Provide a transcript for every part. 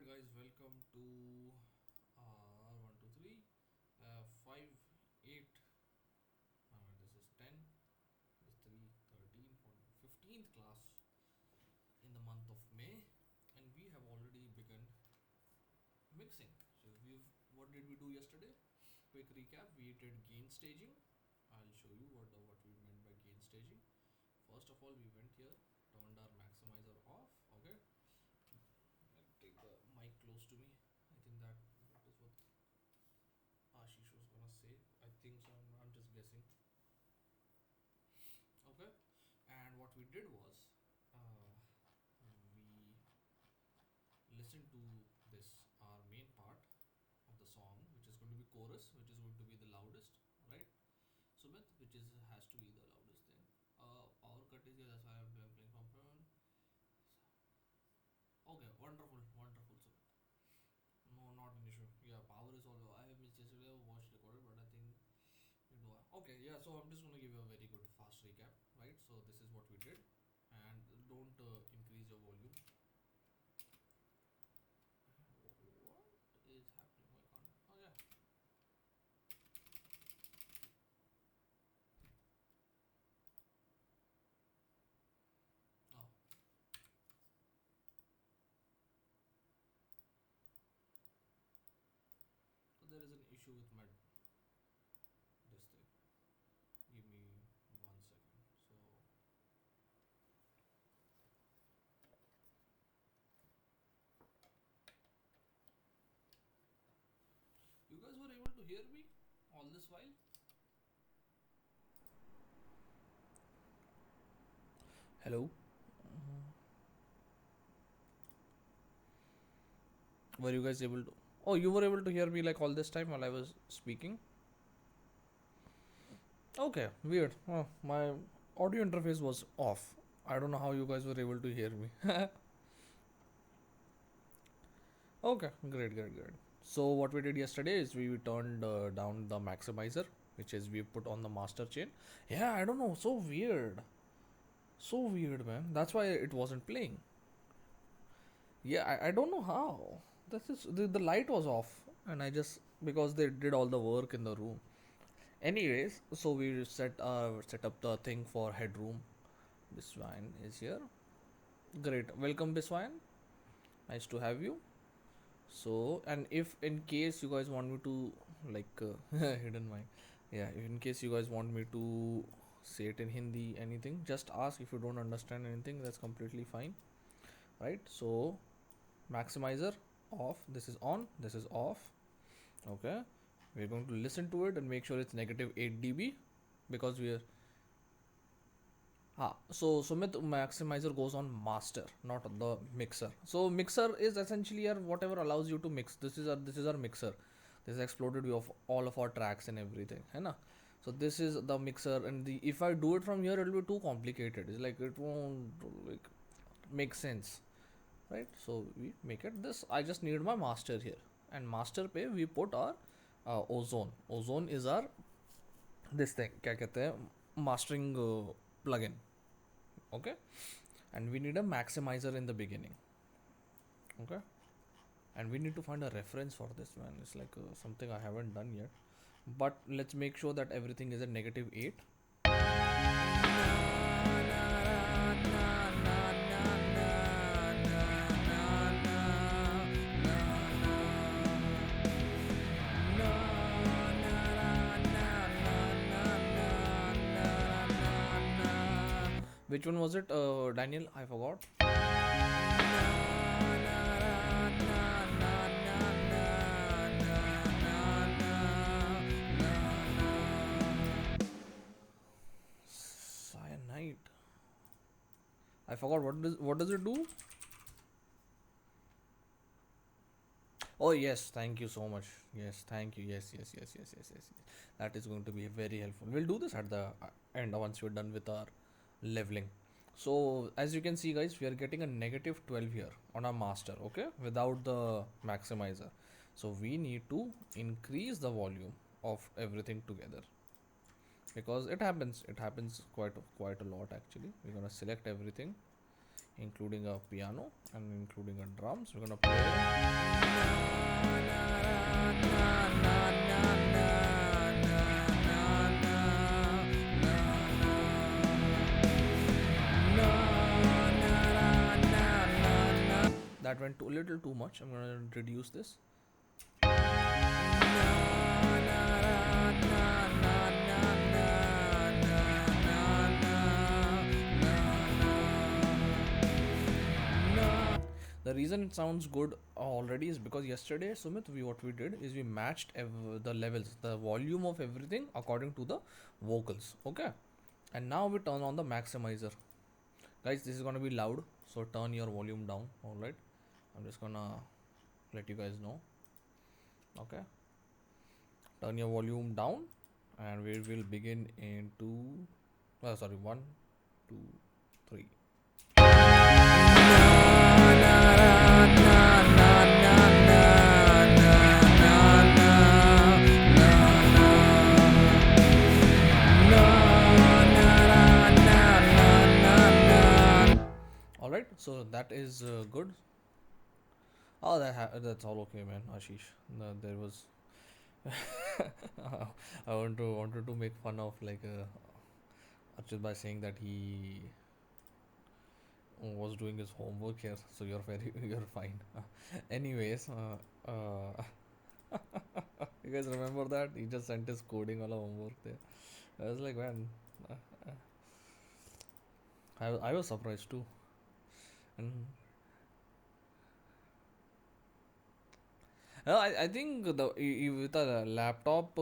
Alright guys, welcome to 1, 2, 3, 5, 8, this is 10, this is 3, 13, 14, 15th class in the month of May, and we have already begun mixing. So what did we do yesterday? Quick recap, we did gain staging. I'll show you what we meant by gain staging. First of all, we went here, turned our maximizer off, okay? I'll take the mic close to me. I think that is what Ashish was gonna say. I think so. I'm just guessing. Okay. And what we did was, we listened to this our main part of the song, which is going to be chorus, which is going to be the loudest, right? Sumit, which is has to be the loudest thing. Power cut is here. That's why I'm playing from front. Okay, wonderful, wonderful, Sumit. No, not an issue. Yeah, power is all. I have just watched recorded, but I think it was okay. Yeah, so I'm just gonna give you a very good fast recap, right? So this is what we did, and don't increase your volume. What is happening? Why can't? Oh yeah. Oh, so there is an issue with my this thing. Give me 1 second. So you guys were able to hear me all this while? Hello. Were you guys able to? Oh, you were able to hear me like all this time while I was speaking? Okay, weird. Oh, my audio interface was off. I don't know how you guys were able to hear me. Okay, great, great, great. So what we did yesterday is we turned down the maximizer, which is we put on the master chain. Yeah, I don't know, so weird, man. That's why it wasn't playing. Yeah, I don't know how. This is the light was off, and I just because they did all the work in the room. Anyways, so we set up the thing for headroom. Biswine is here. Great, welcome Biswine. Nice to have you. So, and if in case you guys want me to like hidden mic, yeah, in case you guys want me to say it in Hindi, anything, just ask. If you don't understand anything, that's completely fine, right? So, maximizer off. This is on. This is off. Okay, we're going to listen to it and make sure it's negative 8 dB because we are so Sumit, maximizer goes on master, not the mixer. So mixer is essentially our whatever allows you to mix. This is our mixer. This is exploded view of all of our tracks and everything, है ना? So this is the mixer, and the if I do it from here, it'll be too complicated. It's like it won't like make sense, right? So we make it this. I just need my master here, and master पे we put our ozone. Ozone is our this thing. क्या कहते हैं mastering plugin. Okay, and we need a maximizer in the beginning. Okay, and we need to find a reference for this, man. It's like something I haven't done yet, but let's make sure that everything is at negative 8. Which one was it, Daniel? I forgot. Cyanide. I forgot what does it do? Oh yes, thank you so much. Yes, thank you. Yes, yes, yes, yes, yes, yes, yes. That is going to be very helpful. We'll do this at the end once we're done with our leveling. So as you can see, guys, we are getting a negative 12 here on our master. Okay, without the maximizer. So we need to increase the volume of everything together because it happens. It happens quite a lot actually. We're gonna select everything. including a piano and including a drums. We're gonna play. That went a little too much. I'm gonna reduce this. The reason it sounds good already is because yesterday, Sumit, what we did is we matched the levels, the volume of everything according to the vocals. Okay, and now we turn on the maximizer. Guys, this is gonna be loud, so turn your volume down. All right, I'm just gonna let you guys know. Okay, turn your volume down, and we will begin in sorry, 1, 2, 3. All right, so that is good. Oh, that's all okay, man. Ashish, there was I wanted to make fun of like Archit by saying that he was doing his homework here, so you're fine. Anyways, you guys remember that he just sent his coding all homework there. I was like, man, uh, I was surprised too. And I think with a laptop,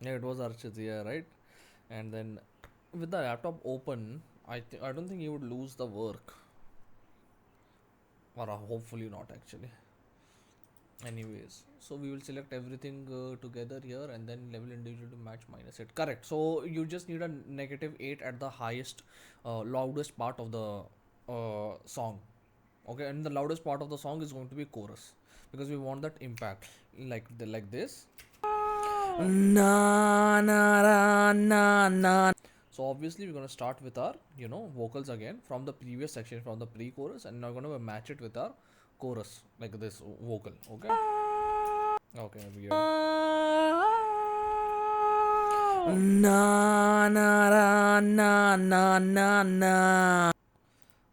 yeah, it was Archit, yeah, right. And then with the laptop open, I don't think he would lose the work, or hopefully not actually. Anyways, so we will select everything together here, and then level individual to match -8. Correct. So you just need a -8 at the highest, loudest part of the song. Okay, and the loudest part of the song is going to be chorus, because we want that impact, like this. Na na ra, na na. So obviously we're gonna start with our vocals again from the previous section, from the pre-chorus, and now we're gonna match it with our chorus, like this vocal. Okay. Okay. Weird. Na na ra, na na na na.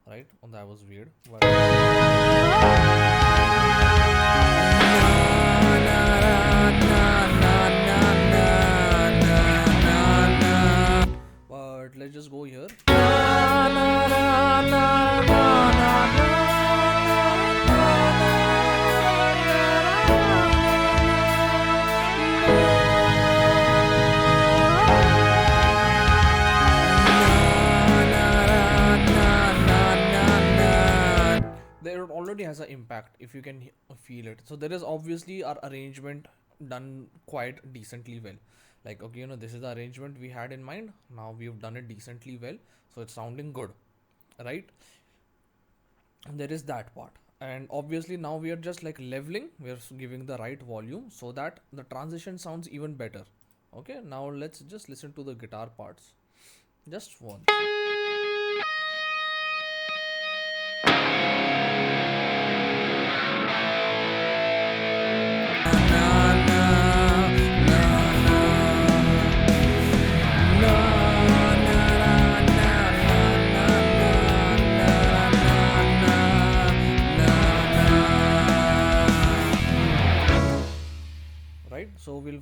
Right? Oh, that was weird. But let's just go here. There already has an impact if you can feel it. So there is obviously our arrangement done quite decently well. Like, okay, this is the arrangement we had in mind. Now we've done it decently well, so it's sounding good, right? And there is that part. And obviously now we are just like leveling, we are giving the right volume so that the transition sounds even better. Okay, now let's just listen to the guitar parts just once. Right, so we'll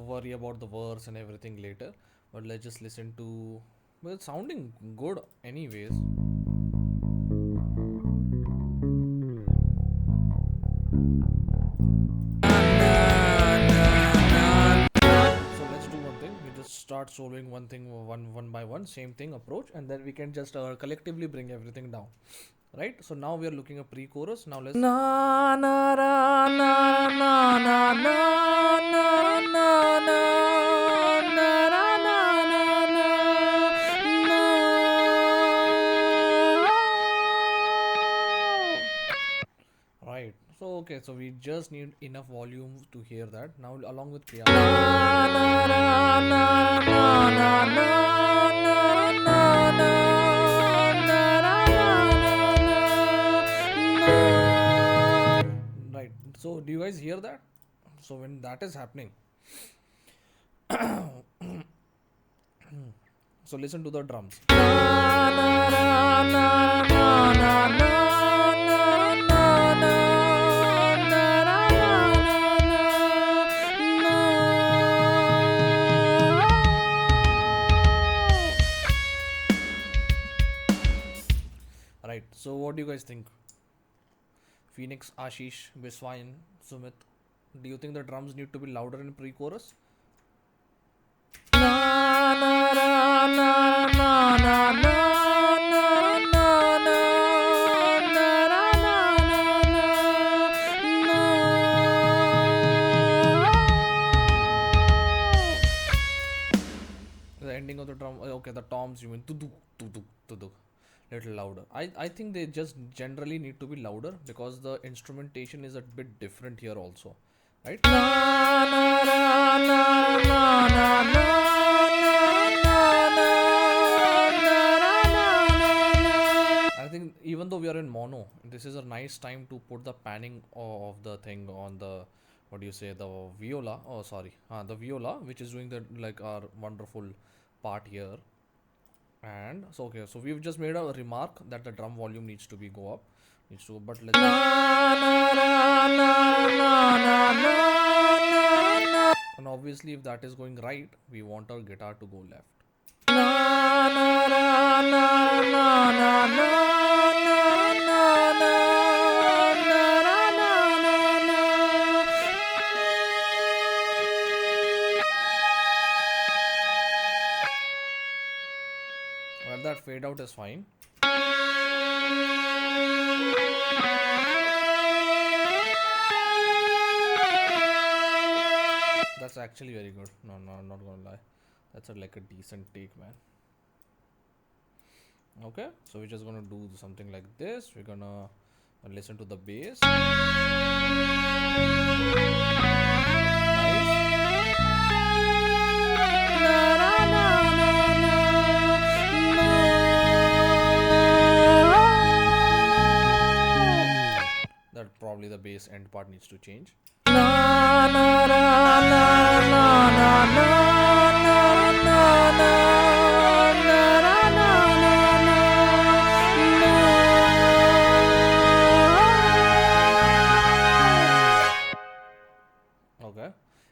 worry about the verse and everything later, but let's just listen to, well, it's sounding good anyways. So let's do one thing, we just start soloing one thing, one by one, same thing approach, and then we can just collectively bring everything down. Right, so now we are looking at pre-chorus. Now let's na na ra, na na na na na na na na ra, na na na na. Right, so okay, so we just need enough volume to hear that. Now along with piano, na na ra, na na na na na na na na ra, na So do you guys hear that? So when that is happening, so listen to the drums. Right. So what do you guys think? Phoenix, Ashish, Biswayan, Sumit. Do you think the drums need to be louder in pre-chorus? The ending of the drum. Okay, the toms you mean tuduk tuduk tuduk. Little louder. I think they just generally need to be louder because the instrumentation is a bit different here also, right? I think even though we are in mono, this is a nice time to put the panning of the thing on the, what do you say, the viola. Oh, sorry, the viola, which is doing the like our wonderful part here. And so okay, so we've just made a remark that the drum volume needs to be go up, needs to. But let's. And obviously, if that is going right, we want our guitar to go left. Well, that fade out is fine. That's actually very good. No, no, I'm not gonna lie. That's like a decent take, man. Okay, so we're just gonna do something like this. We're gonna listen to the bass. That probably the bass end part needs to change. Okay,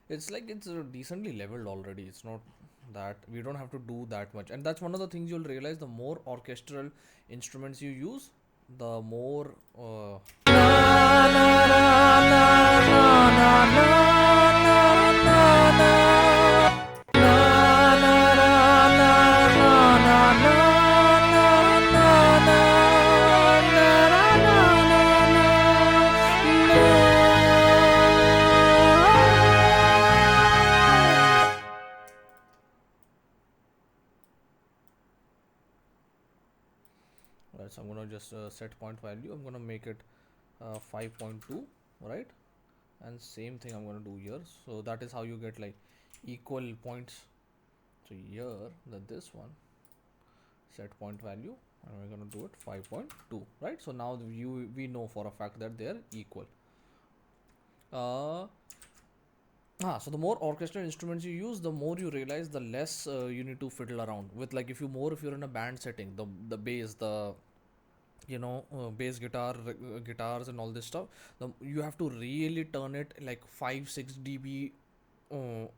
it's like it's decently leveled already. It's not that we don't have to do that much, and that's one of the things you'll realize. The more orchestral instruments you use, the more right. So I'm gonna just set point value. I'm gonna make it 5.2, right? And same thing I'm gonna do here. So that is how you get like equal points. So here, this one, set point value, and we're gonna do it 5.2, right? So now we know for a fact that they're equal. So the more orchestral instruments you use, the more you realize the less you need to fiddle around with. Like if you're in a band setting, the bass, the bass guitars and all this stuff, you have to really turn it like 5-6 dB,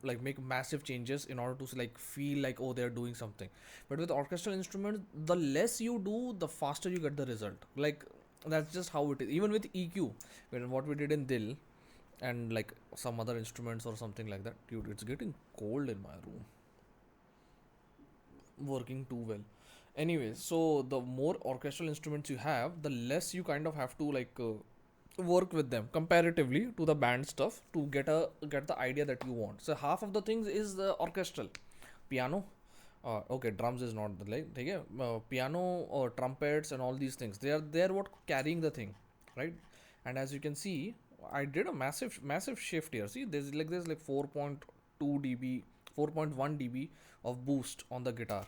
like make massive changes in order to like feel like, oh, they're doing something. But with orchestral instruments, the less you do, the faster you get the result. Like that's just how it is. Even with EQ, when what we did in Dil and like some other instruments or something like that, dude, it's getting cold in my room, working too well. Anyways, so the more orchestral instruments you have, the less you kind of have to like work with them comparatively to the band stuff to get the idea that you want. So half of the things is the orchestral. Piano, okay, drums is not the like piano or trumpets and all these things, they're what carrying the thing, right? And as you can see, I did a massive shift here. See, there's like 4.2 dB, 4.1 dB of boost on the guitar.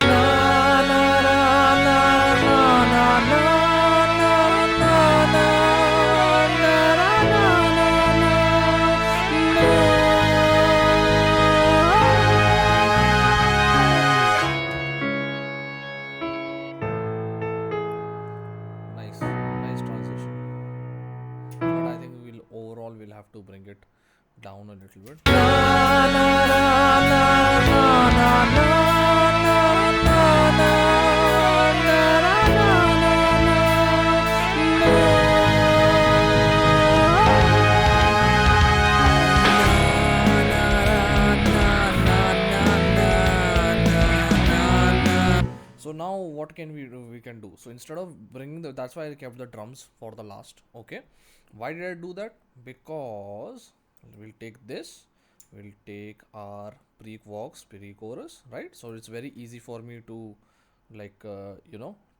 have to bring it down a little bit. So now what can we do? We can do, so instead of bringing the, that's why I kept the drums for the last. Okay, why did I do that? Because we'll take this, we'll take our pre-vox, pre-chorus, right? So it's very easy for me to like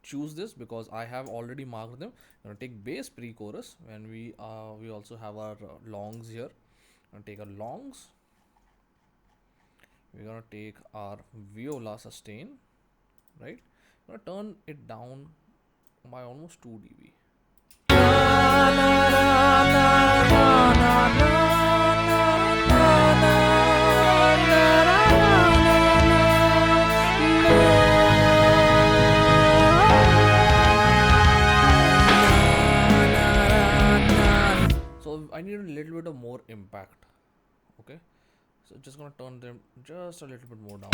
choose this because I have already marked them. I'm gonna take bass, pre-chorus, and we also have our longs here. I'm gonna take our longs, we're gonna take our viola sustain, right? I'm gonna turn it down by almost 2 dB. So I need a little bit of more impact. Okay, so just gonna turn them just a little bit more down.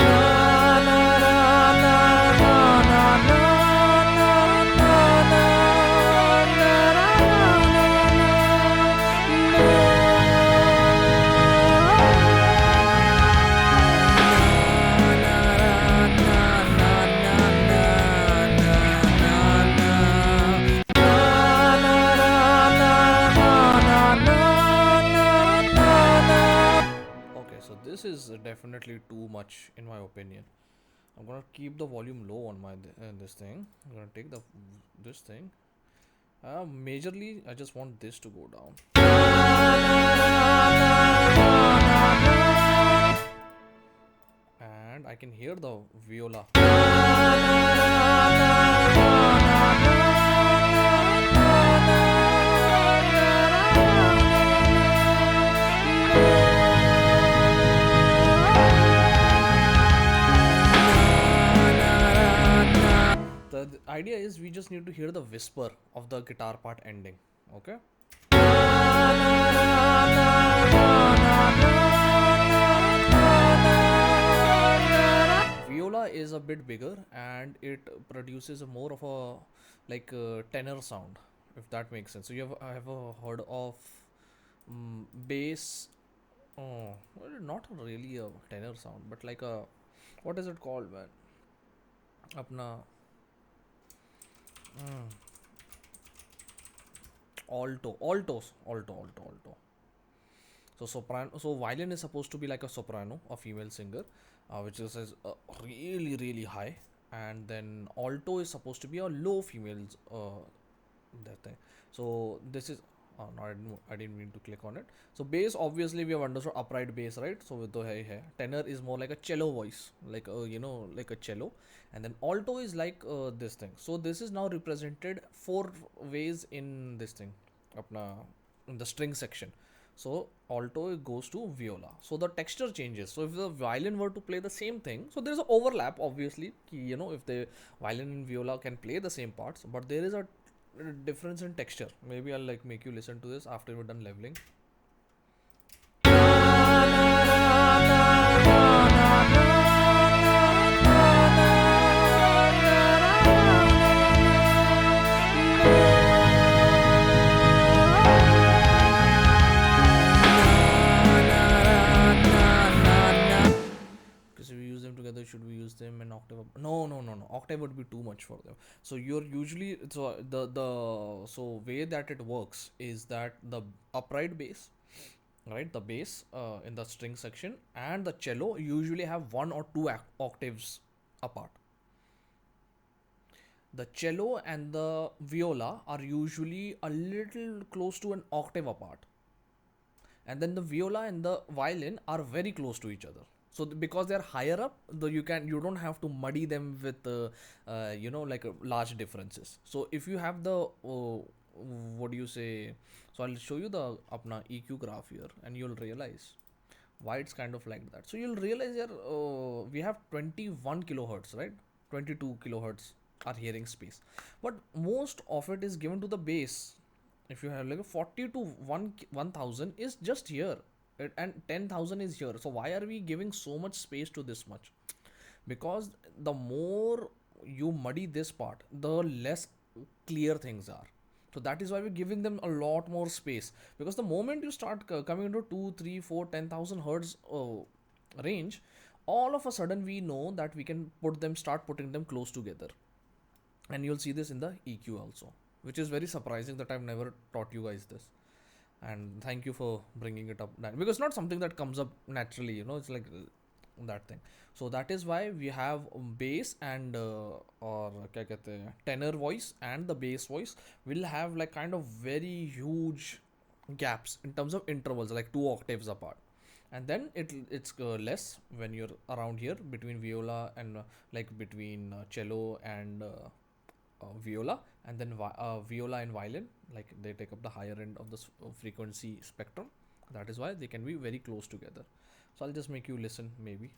Okay, so this is definitely too much in my opinion. I'm gonna keep the volume low on my this thing. I'm gonna take the this thing. Majorly, I just want this to go down. And I can hear the viola. The idea is we just need to hear the whisper of the guitar part ending. Okay. Viola is a bit bigger and it produces a more of a like tenor sound, if that makes sense. So you have heard of bass? Oh, well, not really a tenor sound, but like a, what is it called, man? Apna alto. So soprano. So violin is supposed to be like a soprano, a female singer, which is really high, and then alto is supposed to be a low female that thing. So this is. Oh, no, I didn't mean to click on it. So bass, obviously we have understood upright bass, right? So with the hai. Tenor is more like a cello voice, like like a cello, and then alto is like this thing. So this is now represented 4 ways in this thing, apna, in the string section. So alto goes to viola. So the texture changes. So if the violin were to play the same thing, so there is an overlap, obviously. If the violin and viola can play the same parts, but there is a difference in texture. Maybe I'll like make you listen to this after we're done leveling. Because if we use them together, should we use them in octave? No. Octave would be too much for them. So you're usually, so the so way that it works is that the upright bass, right, the bass in the string section and the cello usually have 1 or 2 octaves apart. The cello and the viola are usually a little close to an octave apart, and then the viola and the violin are very close to each other. So because they're higher up, you don't have to muddy them with like large differences. So if you have the what do you say, so I'll show you the apna EQ graph here and you'll realize why it's kind of like that. So you'll realize here we have 21 kilohertz, right? 22 kilohertz are hearing space, but most of it is given to the bass if you have like a 40 to 1000 is just here, and 10,000 is here. So why are we giving so much space to this much? Because the more you muddy this part, the less clear things are. So that is why we're giving them a lot more space, because the moment you start coming into 2 3 4 10,000 hertz range, all of a sudden we know that we can start putting them close together. And you'll see this in the EQ also, which is very surprising that I've never taught you guys this. And thank you for bringing it up, because it's not something that comes up naturally, it's like that thing. So that is why we have bass and or kya kehte hain, tenor voice and the bass voice will have like kind of very huge gaps in terms of intervals, like 2 octaves apart. And then it's less when you're around here between viola and like between cello and viola, and then viola and violin, like they take up the higher end of the frequency spectrum. That is why they can be very close together. So I'll just make you listen, maybe.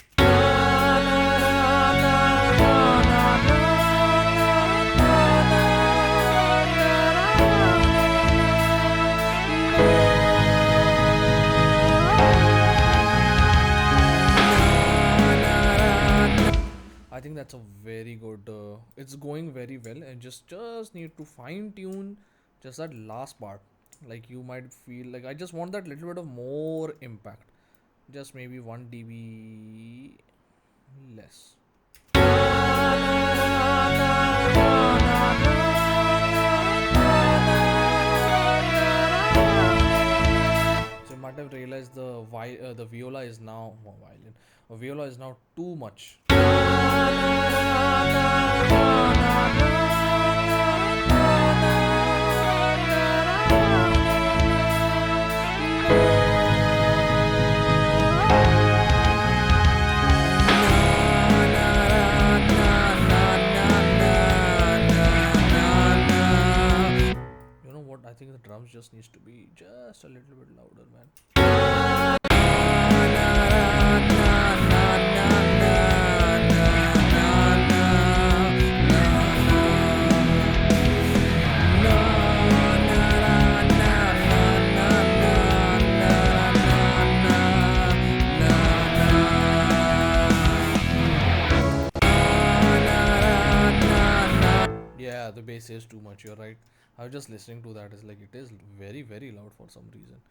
I think that's a very good. It's going very well, and just need to fine tune just that last part. Like you might feel like I just want that little bit of more impact, just maybe 1 dB less. So you might have realized the viola is now violin. Viola is now too much. You know what? I think the drums just needs to be just a little bit louder, man. Yeah, the bass is too much. You're right. I was just listening to that. It's like it is very, very loud for some reason.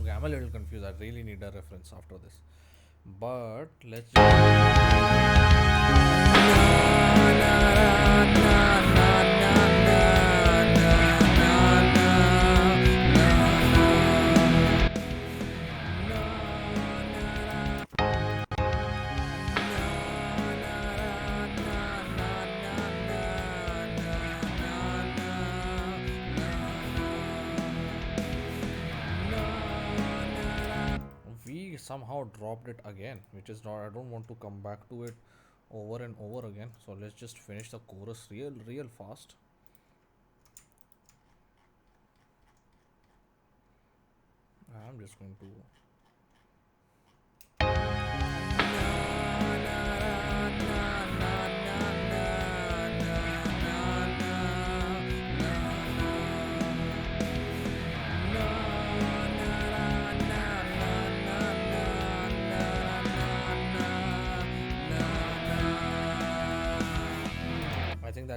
Okay, I'm a little confused. I really need a reference after this. But let's we somehow dropped it again, which is not, I don't want to come back to it over and over again. So let's just finish the chorus real fast. I'm just going to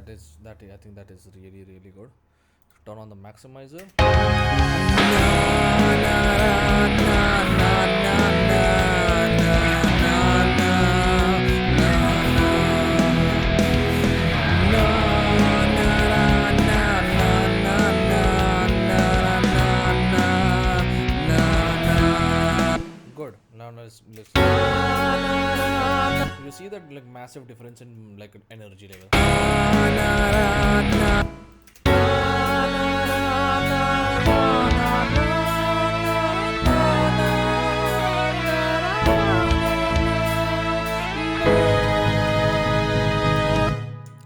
I think that is really really good. Turn on the maximizer. Good. Now let's you see that like massive difference in like energy level.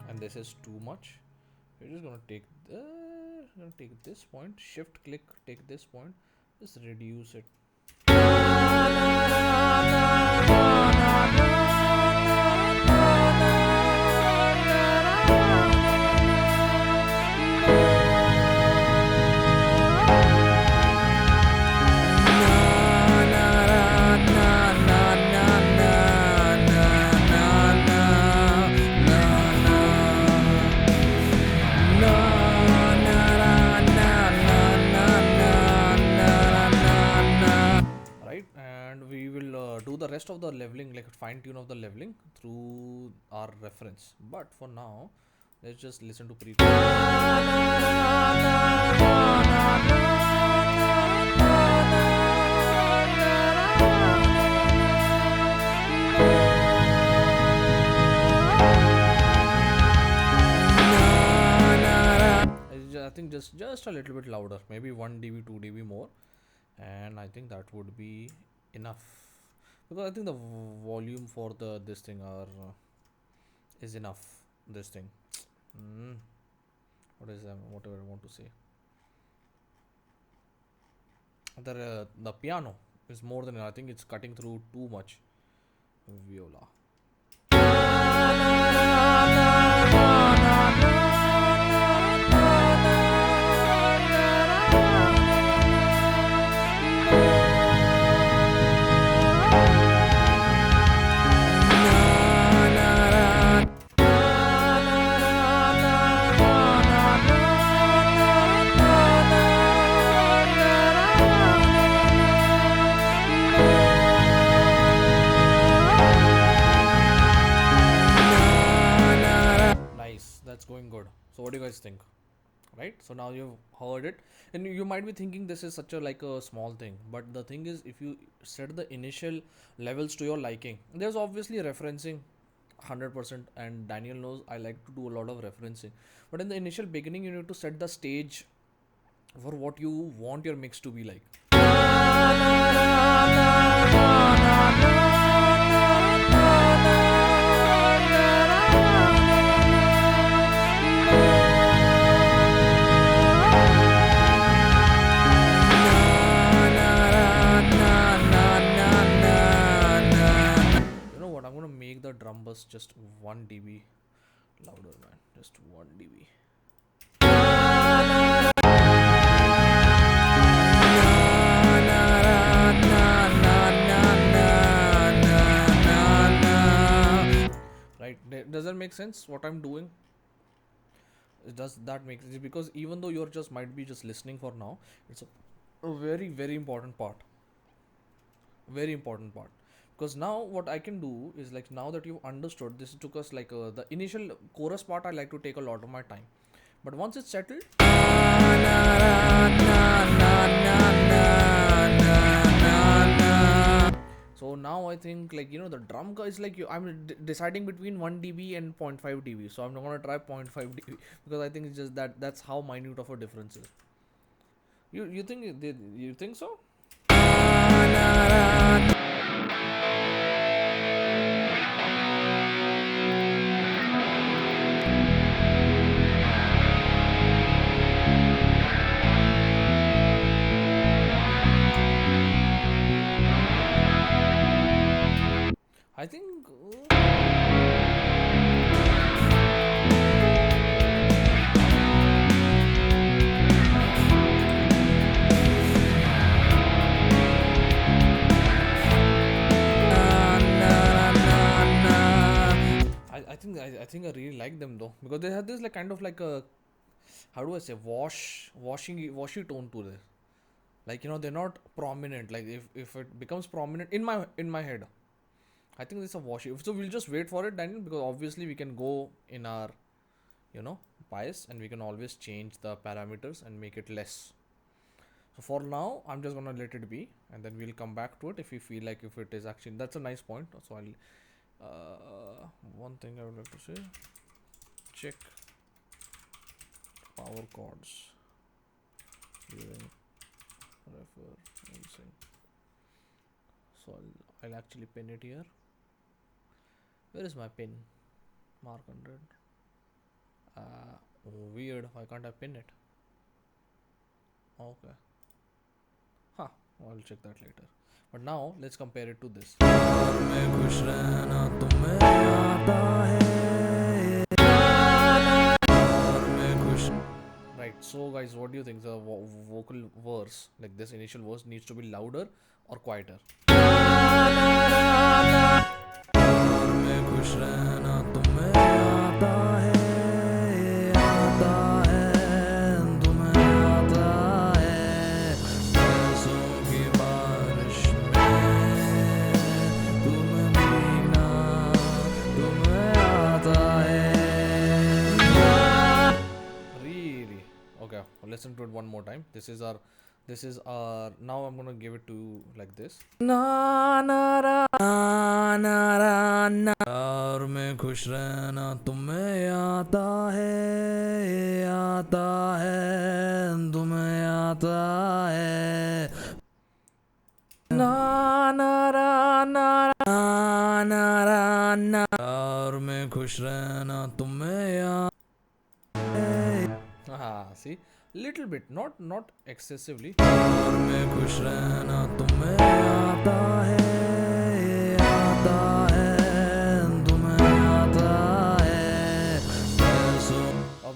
And this is too much. We're just gonna take this point, shift click, take this point, just reduce it. Right, and we will do the rest of the leveling, like fine tune of the leveling through our reference, but for now let's just listen to pre. I think just a little bit louder, maybe 1 dB 2 dB more, and I think that would be enough, because I think the volume for the this thing are is enough. This thing, what is whatever I want to say. The piano is more than, I think it's cutting through too much. Viola. That's going good. So what do you guys think? Right, so now you've heard it, and you might be thinking this is such a like a small thing, but the thing is, if you set the initial levels to your liking, there's obviously referencing 100%, and Daniel knows I like to do a lot of referencing, but in the initial beginning you need to set the stage for what you want your mix to be like. I'm gonna make the drum bus just 1 dB louder, man. Just 1 dB. Right? Does that make sense? What I'm doing? Does that make sense? Because even though you're just might be just listening for now, it's a very very important part. Very important part. Because now what I can do is, like, now that you've understood, this took us like the initial chorus part, I like to take a lot of my time, but once it's settled, so now I think, like, the drum is like I'm deciding between 1 dB and 0.5 dB, so I'm not gonna try 0.5 dB because I think it's just that's how minute of a difference is. You think so? I think I think I really like them though, because they have this like kind of like a, how do I say, washy tone to this. Like, they're not prominent. Like, if it becomes prominent in my head, I think it's a washy. So we'll just wait for it, Daniel, because obviously we can go in our, you know bias, and we can always change the parameters and make it less. So for now, I'm just gonna let it be, and then we'll come back to it if we feel like, if it is actually, that's a nice point. So I'll, one thing I would like to say, check power chords during referencing. So I'll actually pin it here. Where is my pin? Mark 100. Weird. Why can't I pin it? Okay. Huh. I'll check that later. But now let's compare it to this. Right. So guys, what do you think? The vocal verse, like this initial verse, needs to be louder or quieter? Really? Okay. Listen to it one more time. This is our. Now I'm gonna give it to you like this. Na na ra na ra na. यार में खुश रहना तुम्हें आता है तुम्हें आता है ना ना रा ना रा ना यार में खुश रहना तुम्हें आता है. See, little bit, not excessively. यार में खुश रहना तुम्हें आता है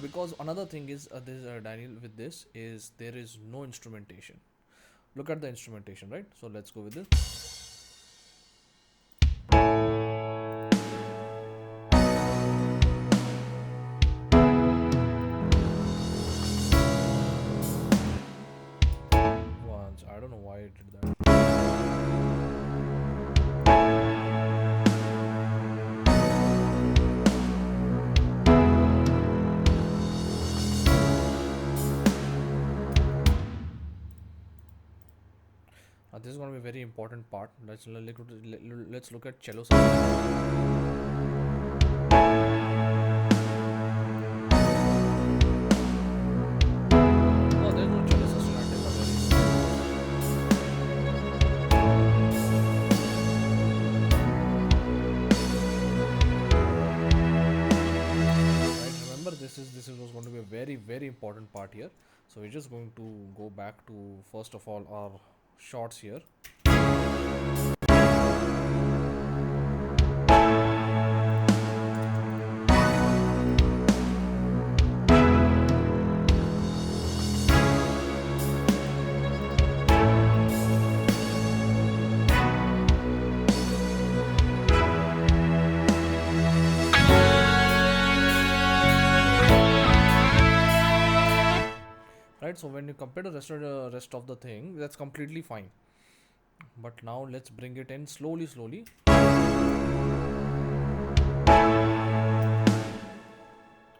because another thing is, this Daniel, with this is there is no instrumentation. Look at the instrumentation, right? So let's go with this. Once, I don't know why it did that. This is going to be a very important part. Let's look at cello sound. Oh, there's no cello sustained. Right, remember, this was going to be a very, very important part here. So we're just going to go back to, first of all, our shots here. Right, so when you compare the rest of the thing, that's completely fine. But now let's bring it in slowly.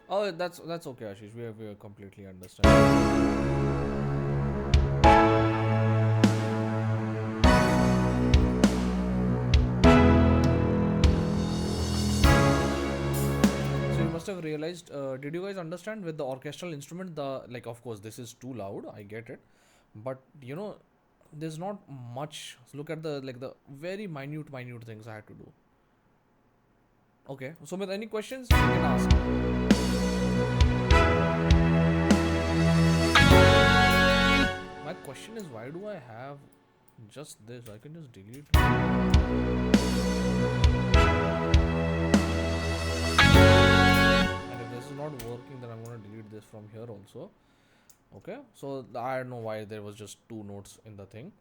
Oh, that's okay, Ashish. We completely understand. So you must have realized. Did you guys understand with the orchestral instrument? Of course, this is too loud. I get it, but there's not much. Look at the very minute things I had to do. Okay, so with any questions you can ask. My question is, why do I have just this? I can just delete it. And if this is not working, then I'm gonna delete this from here also. Okay, so I don't know why there was just two notes in the thing.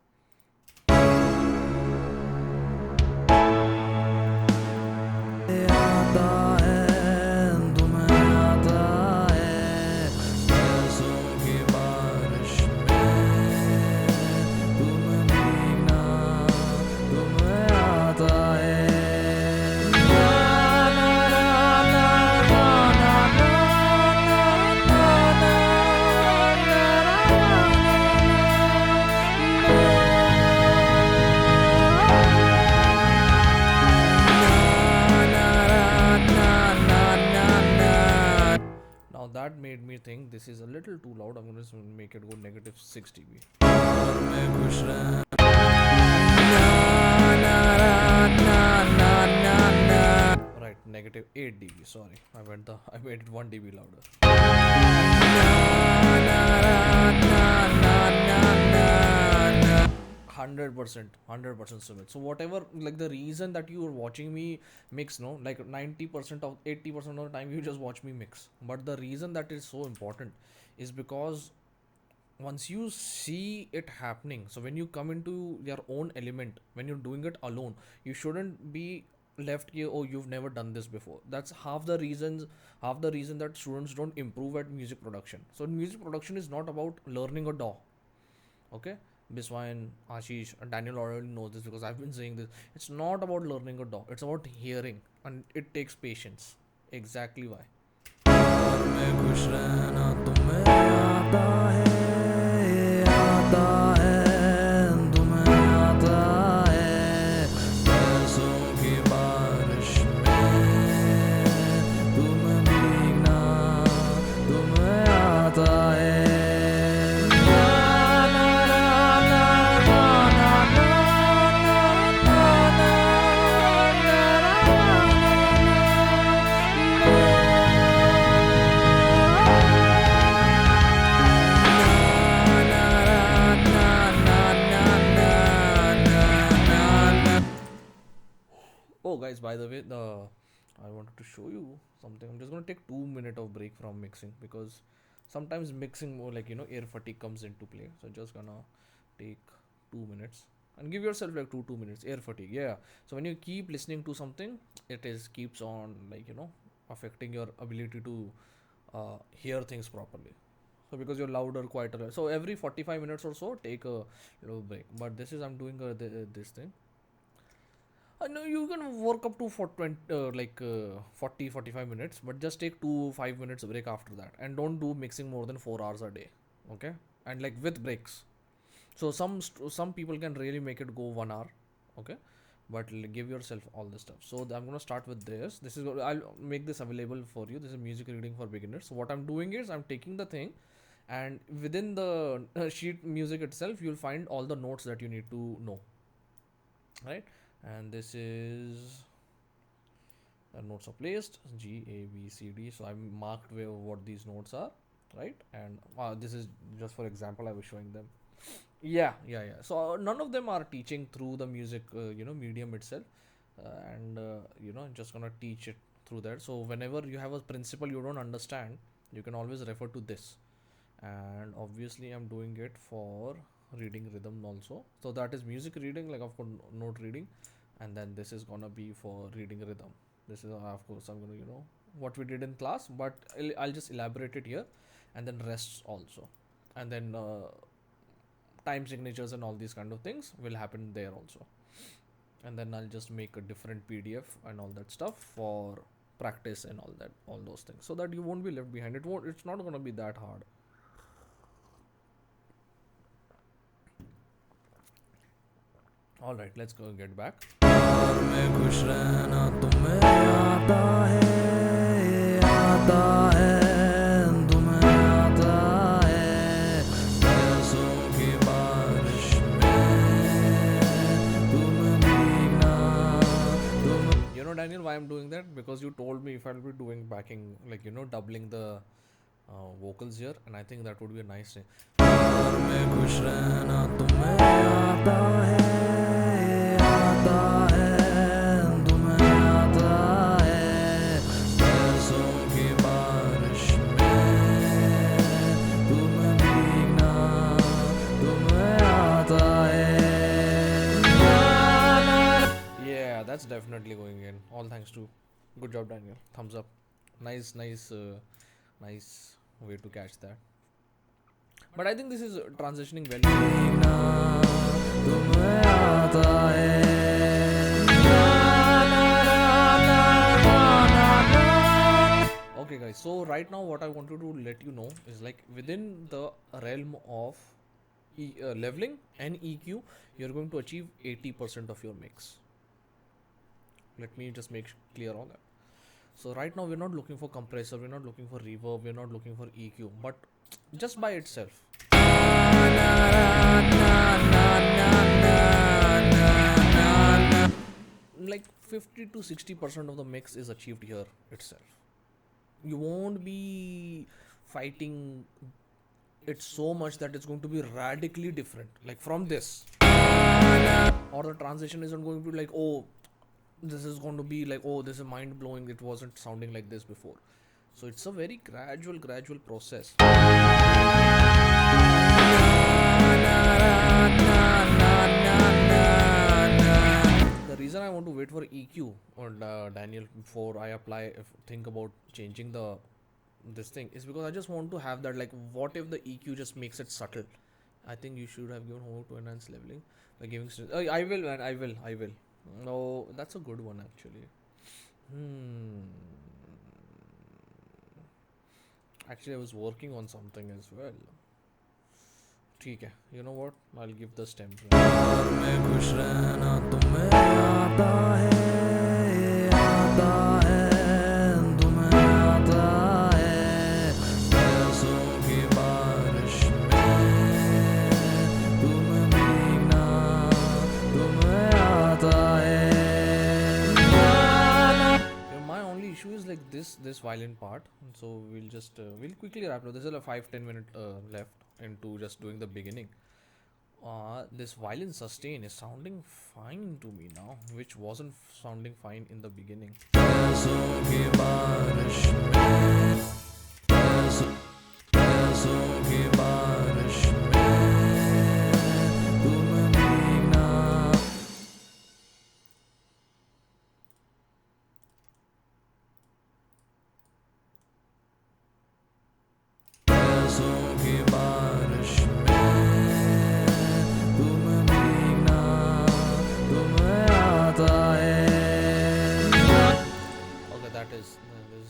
आता है made me think this is a little too loud. I'm gonna make it go negative 6 dB. Right, negative 8 dB. Sorry, I made it 1 dB louder. 100% Sumit. So whatever, like the reason that you are watching me mix, no, like 90% of 80% of the time you just watch me mix. But the reason that is so important is because once you see it happening, so when you come into your own element, when you're doing it alone, you shouldn't be left here, oh, you've never done this before. That's half the reason that students don't improve at music production. So music production is not about learning a DAW. Okay, Biswayan, Ashish, and Daniel already knows this because I've been saying this. It's not about learning a DAW, it's about hearing, and it takes patience. Exactly why. में खुश रहना तुम्हें आता है तुम्हें आता है पैसों की बारिश में तुम्हें भीगना तुम्हें आता है Oh, guys, by the way, the I wanted to show you something. I'm just gonna take 2 minutes of break from mixing because sometimes mixing more like air fatigue comes into play. So just gonna take 2 minutes and give yourself like 2 minutes air fatigue. Yeah. So when you keep listening to something, it is keeps on like affecting your ability to hear things properly. So because you're louder, quieter. So every 45 minutes or so, take a little break. But this is I'm doing this thing. No, you can work up to for 20, 40 45 minutes, but just take 2 5 minutes break after that, and don't do mixing more than 4 hours a day. Okay, and like with breaks. So some people can really make it go 1 hour. Okay, but give yourself all this stuff. So I'm gonna start with this. I'll make this available for you. This is music reading for beginners. So what I'm doing is I'm taking the thing, and within the sheet music itself, you'll find all the notes that you need to know. Right, and this is the notes are placed G A B C D. So I marked where what these notes are, right? And this is just for example I was showing them. Yeah. So none of them are teaching through the music medium itself, and just gonna teach it through that. So whenever you have a principle you don't understand, you can always refer to this. And obviously I'm doing it for reading rhythm also. So that is music reading, like of course note reading, and then this is gonna be for reading rhythm. This is of course I'm gonna what we did in class, but I'll just elaborate it here, and then rests also, and then time signatures and all these kind of things will happen there also. And then I'll just make a different PDF and all that stuff for practice and all those things, so that you won't be left behind. It's not gonna be that hard. All right, let's go get back. में खुश रहना तुम्हें आता है तुम्हें आता है पैसों की बारिश में तुम्हें भीगना Daniel, why I'm doing that? Because you told me if I'll be doing backing, like doubling the vocals here, and I think that would be a nice thing. में खुश रहना तुम्हें आता है तुम्हें आता है पैसों की बारिश में तुम्हें भीगना तुम्हें आता है. Yeah, that's definitely going in. All thanks to good job, Daniel. Thumbs up. Nice way to catch that. But I think this is transitioning well. Okay, guys. So right now, what I wanted to let you know is like within the realm of leveling and EQ, you're going to achieve 80% of your mix. Let me just make clear on that. So right now we're not looking for compressor, we're not looking for reverb, we're not looking for EQ, but just by itself. Like 50 to 60% of the mix is achieved here itself. You won't be fighting it so much that it's going to be radically different, like from this, or the transition isn't going to be like, oh, this is going to be like, oh, this is mind blowing, it wasn't sounding like this before. So it's a very gradual process. The reason I want to wait for EQ on Daniel before I apply, think about changing the this thing, is because I just want to have that, like, what if the EQ just makes it subtle? I think you should have given homework to enhance leveling by giving. I will, man. I will. No, that's a good one actually. Hmm. Actually, I was working on something as well. ठीक है, you know what? I'll give the stem. में खुश रहना तुम्हें आता है, आता है, तुम्हें आता है, पैसों की बारिश में तुम भीगना, तुम्हें आता है. My only issue is like this violin part, so we'll quickly wrap up. There's a 5-10 minute left into just doing the beginning. This violin sustain is sounding fine to me now, which wasn't sounding fine in the beginning.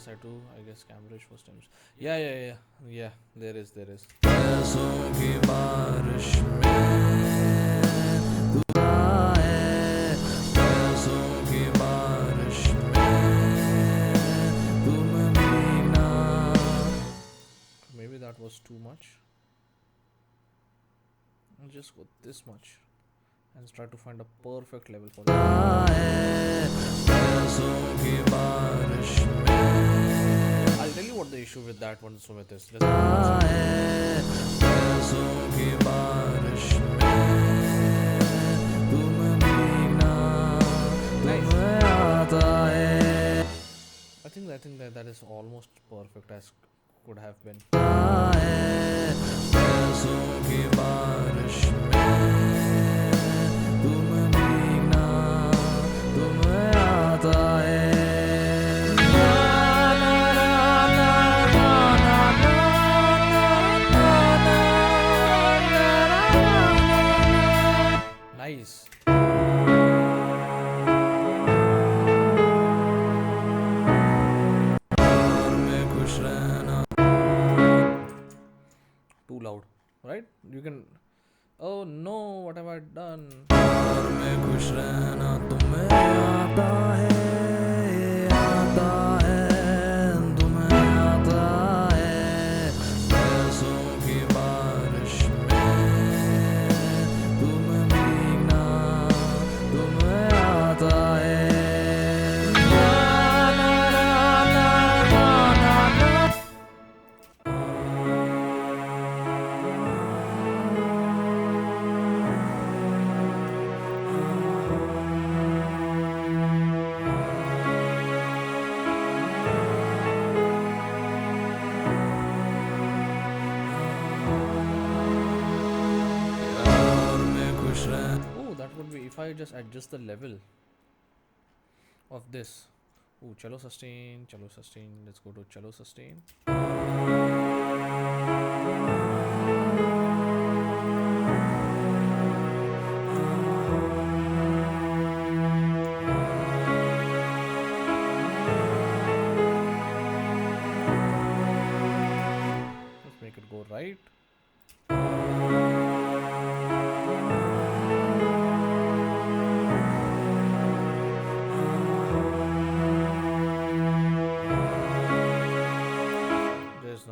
Set to, I guess, Cambridge first times. Yeah. There is. Maybe that was too much. I'll just go this much and try to find a perfect level for that. I'll tell you what the issue with that one, Sumit, is. I think that is almost perfect as could have been. Nice. Too loud, right? You can. Oh no, what have I done? If I just adjust the level of this. Oh, cello sustain. Let's go to cello sustain. Let's make it go right.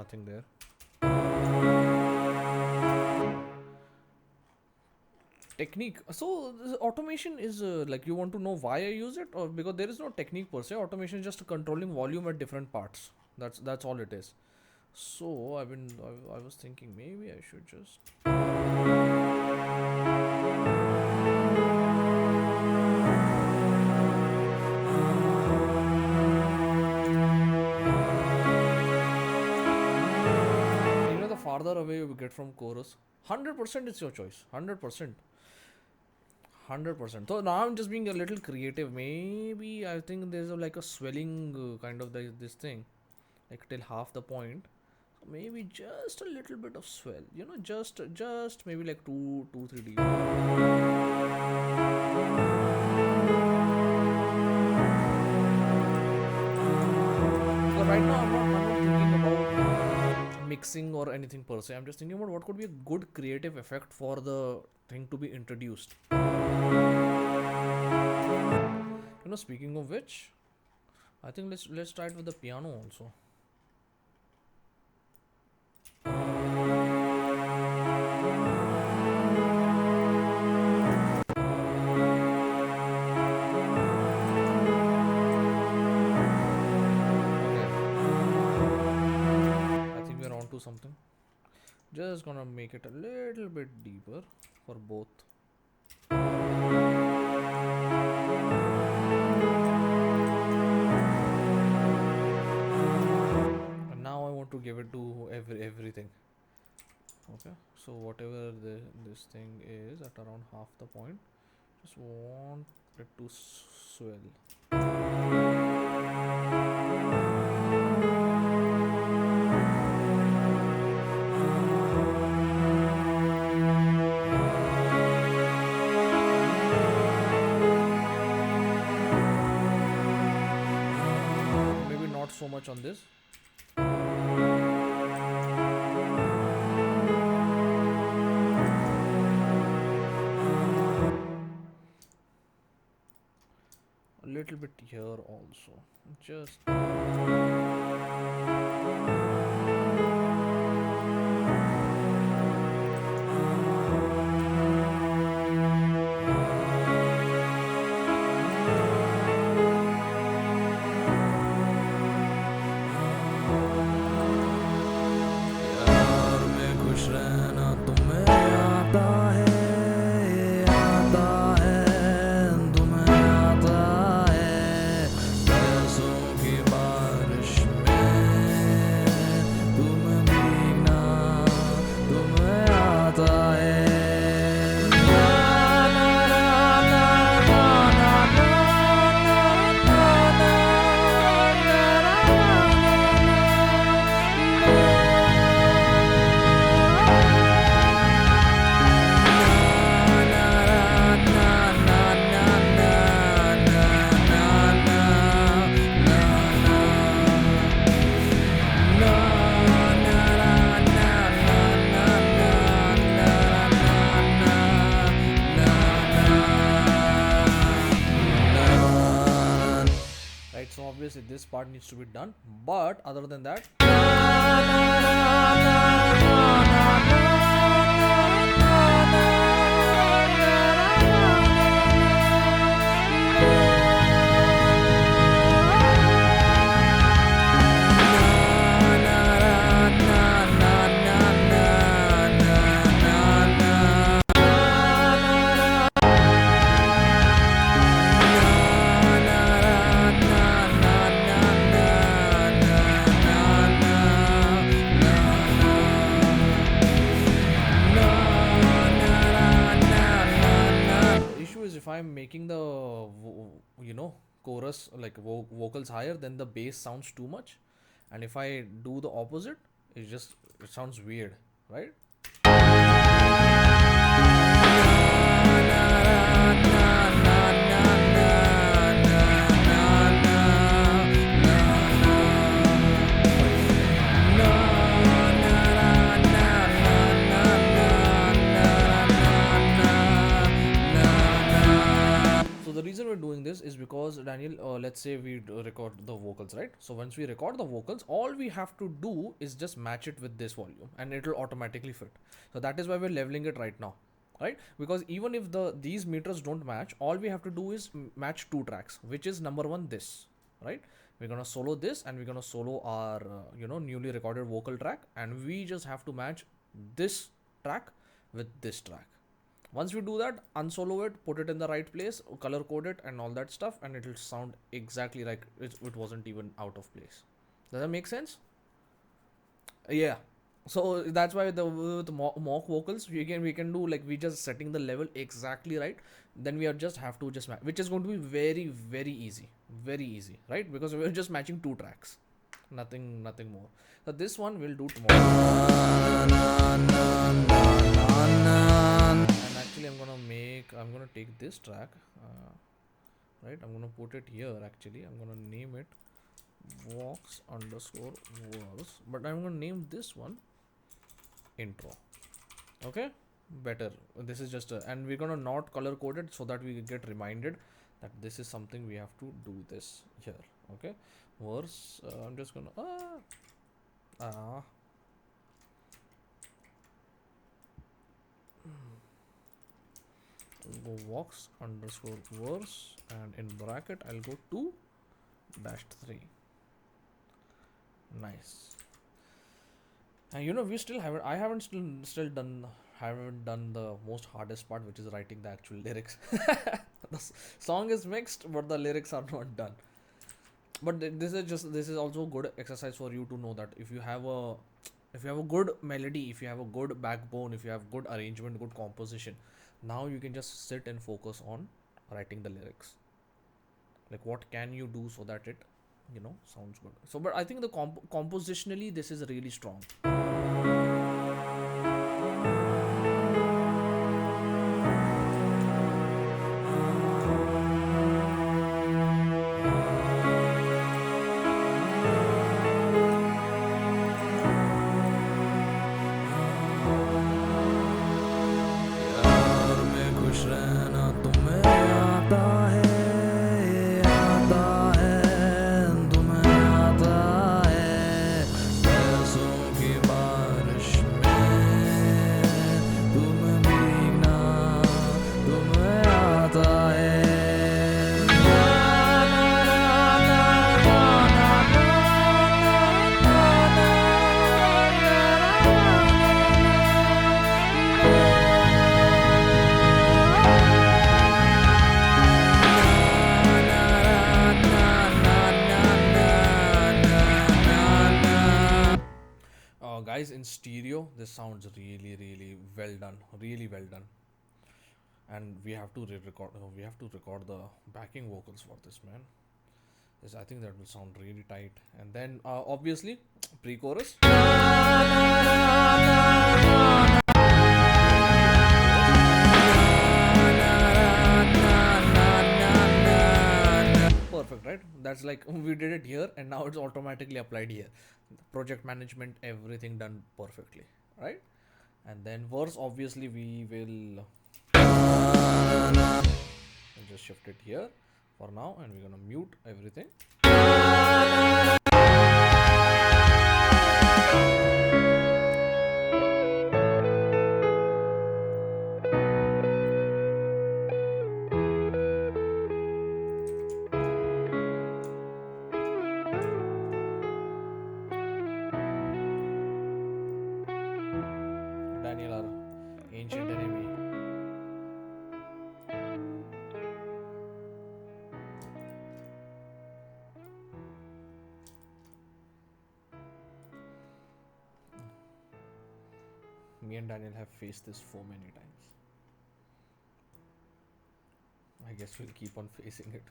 nothing there. Technique. So this automation is like, you want to know why I use it, or because there is no technique per se. Automation is just controlling volume at different parts. That's all it is. So I was thinking maybe I should just. The farther away you get from chorus, 100% it's your choice. 100%. 100%. So now I'm just being a little creative. Maybe I think there's like a swelling kind of this thing, like till half the point. So maybe just a little bit of swell. Just maybe like 2 3 dB. So right now I'm not thinking about mixing or anything per se. I'm just thinking about what could be a good creative effect for the thing to be introduced. Speaking of which, I think let's try it with the piano also. I think we're on to something. Just gonna make it a little bit deeper for both. And now I want to give it to everything. Okay, so whatever this thing is at around half the point, just want it to swell. Maybe not so much on this. Little bit here also, just so obviously this part needs to be done, but other than that, if I'm making the chorus like vocals higher, then the bass sounds too much, and if I do the opposite, it sounds weird, right? So the reason we're doing this is because Daniel, let's say we record the vocals, right? So once we record the vocals, all we have to do is just match it with this volume, and it will automatically fit. So that is why we're leveling it right now, right? Because even if these meters don't match, all we have to do is match two tracks, which is number one this, right? We're gonna solo this, and we're gonna solo our newly recorded vocal track, and we just have to match this track with this track. Once we do that, unsolo it, put it in the right place, color code it, and all that stuff, and it'll sound exactly like it wasn't even out of place. Does that make sense? Yeah. So that's why with mock vocals we can do, like, we just setting the level exactly right. Then we are just have to just which is going to be very easy, right? Because we're just matching two tracks, nothing more. So this one we'll do tomorrow. And actually I'm gonna take this track, right? I'm gonna put it here. Actually, I'm gonna name it vox underscore verse, but I'm gonna name this one intro. Okay, better. This is just and we're gonna not color code it so that we get reminded that this is something we have to do this here. Okay, verse. I'm just gonna go vox underscore verse, and in bracket I'll go 2-3. Nice. And we still haven't. I haven't still done. Haven't done the most hardest part, which is writing the actual lyrics. The song is mixed, but the lyrics are not done. But this is also good exercise for you to know that if you have a good melody, if you have a good backbone, if you have good arrangement, good composition, now you can just sit and focus on writing the lyrics. Like, what can you do so that it sounds good. So, but I think the compositionally this is really strong. Guys, in stereo this sounds really well done, and we have to record the backing vocals for this, man. I think that will sound really tight. And then obviously pre-chorus. Perfect, right? That's like we did it here, and now it's automatically applied here. Project management, everything done perfectly, right? And then verse, obviously we will just shift it here for now, and we're gonna mute everything. Daniel, our ancient enemy. Me and Daniel have faced this so many times. I guess we'll keep on facing it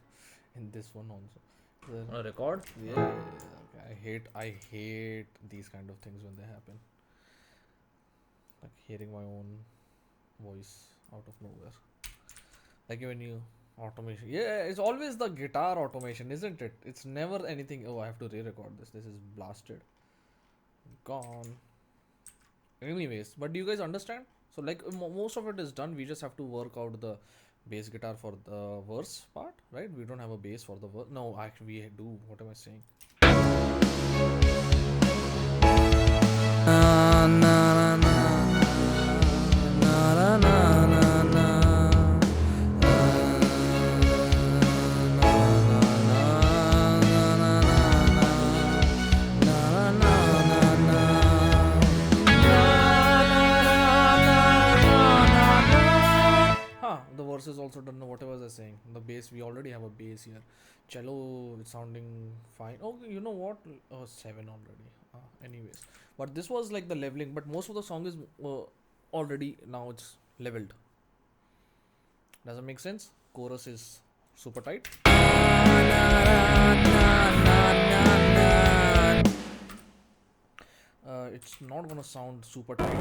in this one also. Record? Yeah. I hate these kind of things when they happen. Like hearing my own voice out of nowhere. Like when you automation. Yeah, it's always the guitar automation, isn't it? It's never anything. Oh, I have to re-record this. This is blasted. Gone. Anyways, but do you guys understand? So like most of it is done. We just have to work out the bass guitar for the verse part, right? We don't have a bass for the verse. No, actually we do. What am I saying? Huh, the verses also don't know whatever they're saying. The bass, we already have a bass here. Cello is sounding fine. Oh, you know what? Oh, seven already. Anyways, but this was like the leveling. But most of the song is already now it's leveled. Does it make sense? Chorus is super tight. It's not gonna sound super tight.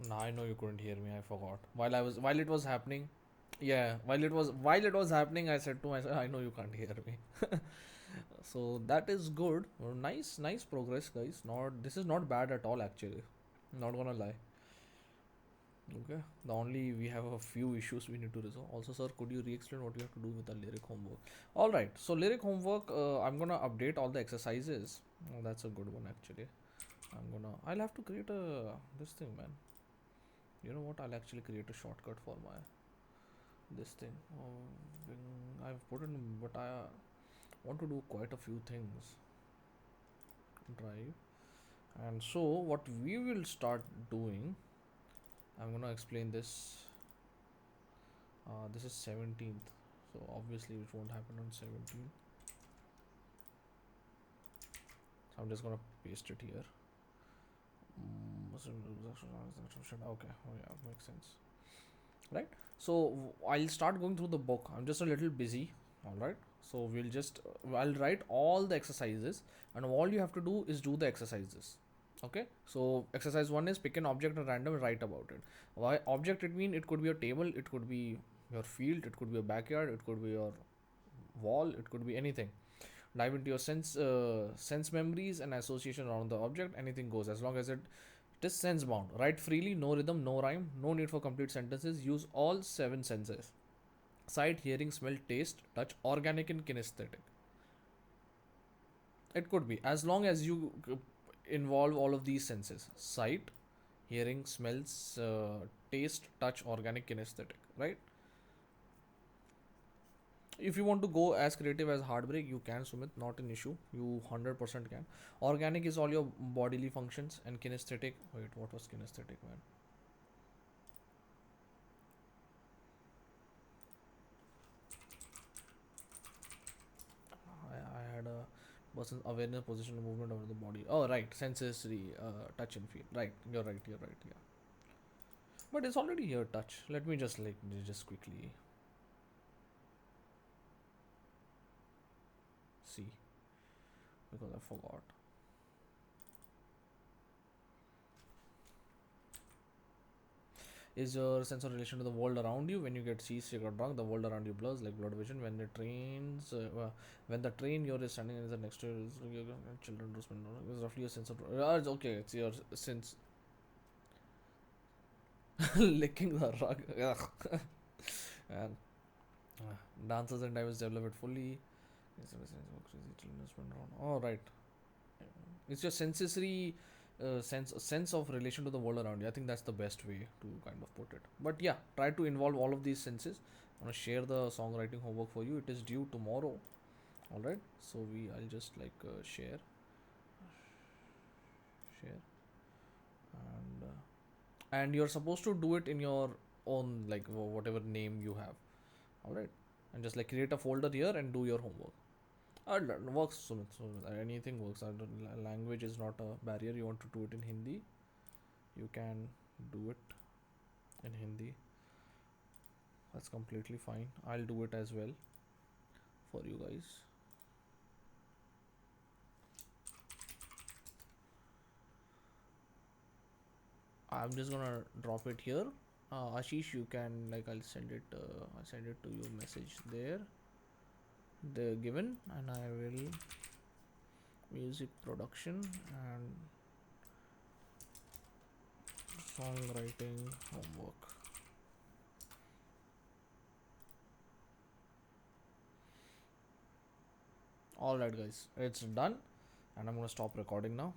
Now I know you couldn't hear me. I forgot. While it was happening, yeah. While it was happening, I said to myself, I know you can't hear me. So that is good. Nice progress, guys. Not this is not bad at all actually. Not gonna lie. Okay. The only we have a few issues we need to resolve. Also, sir, could you re-explain what you have to do with the lyric homework? All right. So lyric homework. I'm gonna update all the exercises. Oh, that's a good one actually. I'll have to create a this thing, man. You know what? I'll actually create a shortcut for my this thing. I've put in, but I want to do quite a few things. Drive, and so what we will start doing. I'm gonna explain this. This is 17th, so obviously it won't happen on 17th. So I'm just gonna paste it here. Okay, oh yeah, makes sense, right? So I'll start going through the book. I'm just a little busy. All right, so I'll write all the exercises, and all you have to do is do the exercises. Okay, so exercise 1 is pick an object at random and write about it. Why object? It could be a table, it could be your field, it could be a backyard, it could be your wall, it could be anything. Dive into your sense memories and association around the object. Anything goes as long as it is sense bound. Write freely, no rhythm, no rhyme, no need for complete sentences. Use all 7 senses: sight, hearing, smell, taste, touch, organic, and kinesthetic. It could be as long as you involve all of these senses: sight, hearing, smells, taste, touch, organic, kinesthetic, right? If you want to go as creative as heartbreak, you can, Sumit, not an issue. You 100% can. Organic is all your bodily functions, and kinesthetic. Wait, what was kinesthetic, man? I had a person's awareness, position, and movement of the body. Oh, right, sensory, touch and feel. Right, you're right. You're right. Yeah, but it's already here. Touch. Let me just quickly see because I forgot. Is your sense of relation to the world around you. When you get seasick or drunk, the world around you blurs like blood vision. When the train you're standing in the next to your children do spend it's roughly a sense of it's okay, it's your sense. Licking the rug. Ugh. And dancers and divers develop it fully. Oh, right. It's your sensory sense of relation to the world around you. I think that's the best way to kind of put it. But yeah, try to involve all of these senses. I'm gonna share the songwriting homework for you. It is due tomorrow. All right. So I'll just like share, and you're supposed to do it in your own like whatever name you have. All right, and just like create a folder here and do your homework. Works, Sumit. So anything works. Language is not a barrier. You want to do it in Hindi, you can do it in Hindi. That's completely fine. I'll do it as well for you guys. I'm just gonna drop it here. Ashish, you can, like, I'll send it. I'll send it to you. Message there. The given, and I will music production and songwriting homework. All right, guys, it's done, and I'm gonna stop recording now.